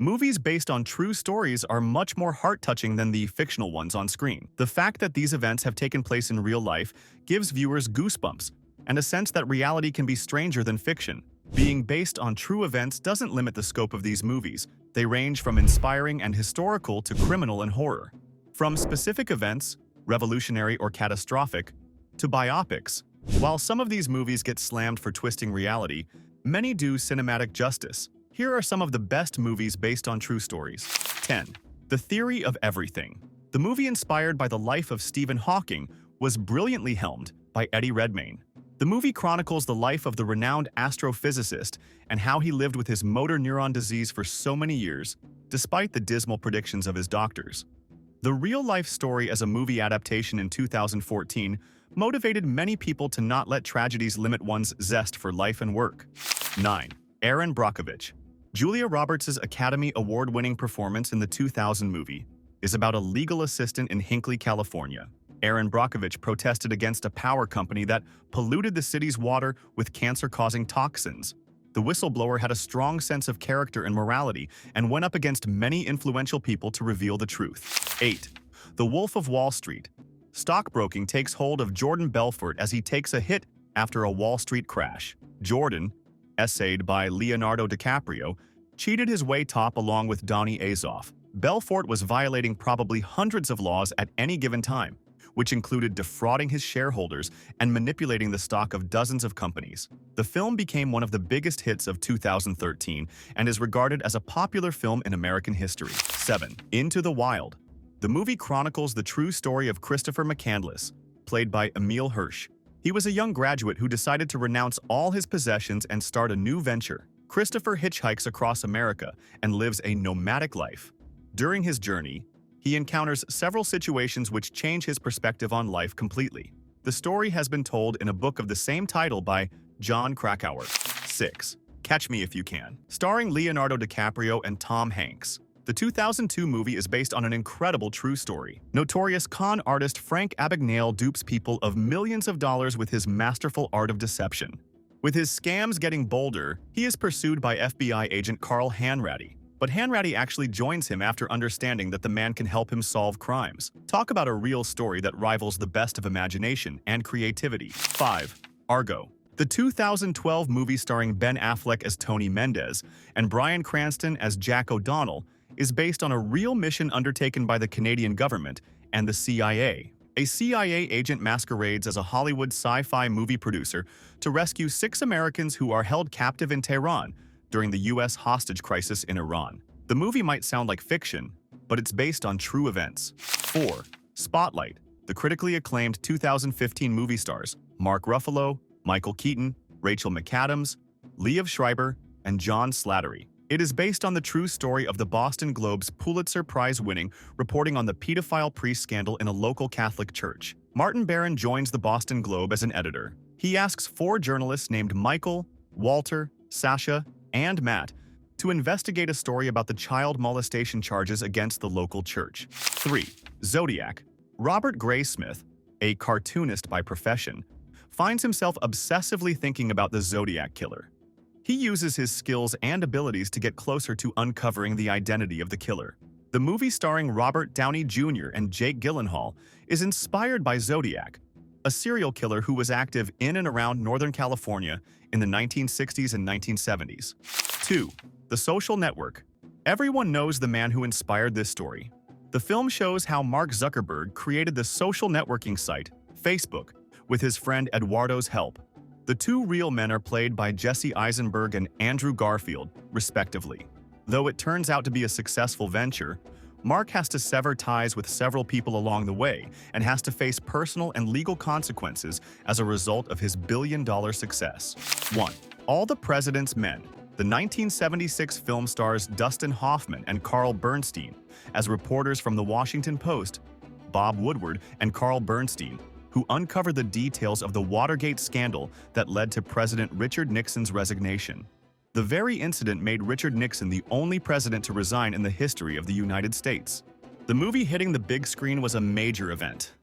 Movies based on true stories are much more heart-touching than the fictional ones on screen. The fact that these events have taken place in real life gives viewers goosebumps and a sense that reality can be stranger than fiction. Being based on true events doesn't limit the scope of these movies. They range from inspiring and historical to criminal and horror. From specific events, revolutionary or catastrophic, to biopics. While some of these movies get slammed for twisting reality, many do cinematic justice. Here are some of the best movies based on true stories. 10. The Theory of Everything. The movie inspired by the life of Stephen Hawking was brilliantly helmed by Eddie Redmayne. The movie chronicles the life of the renowned astrophysicist and how he lived with his motor neuron disease for so many years, despite the dismal predictions of his doctors. The real-life story as a movie adaptation in 2014 motivated many people to not let tragedies limit one's zest for life and work. 9. Erin Brockovich. Julia Roberts' Academy Award-winning performance in the 2000 movie is about a legal assistant in Hinckley, California. Erin Brockovich protested against a power company that polluted the city's water with cancer-causing toxins. The whistleblower had a strong sense of character and morality and went up against many influential people to reveal the truth. 8. The Wolf of Wall Street. Stockbroking takes hold of Jordan Belfort as he takes a hit after a Wall Street crash. Jordan, essayed by Leonardo DiCaprio, cheated his way top along with Donnie Azoff. Belfort was violating probably hundreds of laws at any given time, which included defrauding his shareholders and manipulating the stock of dozens of companies. The film became one of the biggest hits of 2013 and is regarded as a popular film in American history. 7. Into the Wild. The movie chronicles the true story of Christopher McCandless, played by Emile Hirsch. He was a young graduate who decided to renounce all his possessions and start a new venture. Christopher hitchhikes across America and lives a nomadic life. During his journey, he encounters several situations which change his perspective on life completely. The story has been told in a book of the same title by John Krakauer. 6. Catch Me If You Can. Starring Leonardo DiCaprio and Tom Hanks. The 2002 movie is based on an incredible true story. Notorious con artist Frank Abagnale dupes people of millions of dollars with his masterful art of deception. With his scams getting bolder, he is pursued by FBI agent Carl Hanratty. But Hanratty actually joins him after understanding that the man can help him solve crimes. Talk about a real story that rivals the best of imagination and creativity. 5. Argo. The 2012 movie starring Ben Affleck as Tony Mendez and Bryan Cranston as Jack O'Donnell is based on a real mission undertaken by the Canadian government and the CIA. A CIA agent masquerades as a Hollywood sci-fi movie producer to rescue 6 Americans who are held captive in Tehran during the U.S. hostage crisis in Iran. The movie might sound like fiction, but it's based on true events. 4. Spotlight. The critically acclaimed 2015 movie stars Mark Ruffalo, Michael Keaton, Rachel McAdams, Liev Schreiber, and John Slattery. It is based on the true story of the Boston Globe's Pulitzer Prize-winning reporting on the pedophile priest scandal in a local Catholic church. Martin Barron joins the Boston Globe as an editor. He asks 4 journalists named Michael, Walter, Sasha, and Matt to investigate a story about the child molestation charges against the local church. 3. Zodiac. Robert Graysmith, a cartoonist by profession, finds himself obsessively thinking about the Zodiac killer. He uses his skills and abilities to get closer to uncovering the identity of the killer. The movie starring Robert Downey Jr. and Jake Gyllenhaal is inspired by Zodiac, a serial killer who was active in and around Northern California in the 1960s and 1970s. 2. The Social Network. Everyone knows the man who inspired this story. The film shows how Mark Zuckerberg created the social networking site, Facebook, with his friend Eduardo's help. The 2 real men are played by Jesse Eisenberg and Andrew Garfield, respectively. Though it turns out to be a successful venture, Mark has to sever ties with several people along the way and has to face personal and legal consequences as a result of his billion-dollar success. 1. All the President's Men. The 1976 film stars Dustin Hoffman and Carl Bernstein as reporters from The Washington Post, Bob Woodward and Carl Bernstein, who uncovered the details of the Watergate scandal that led to President Richard Nixon's resignation. The very incident made Richard Nixon the only president to resign in the history of the United States. The movie hitting the big screen was a major event.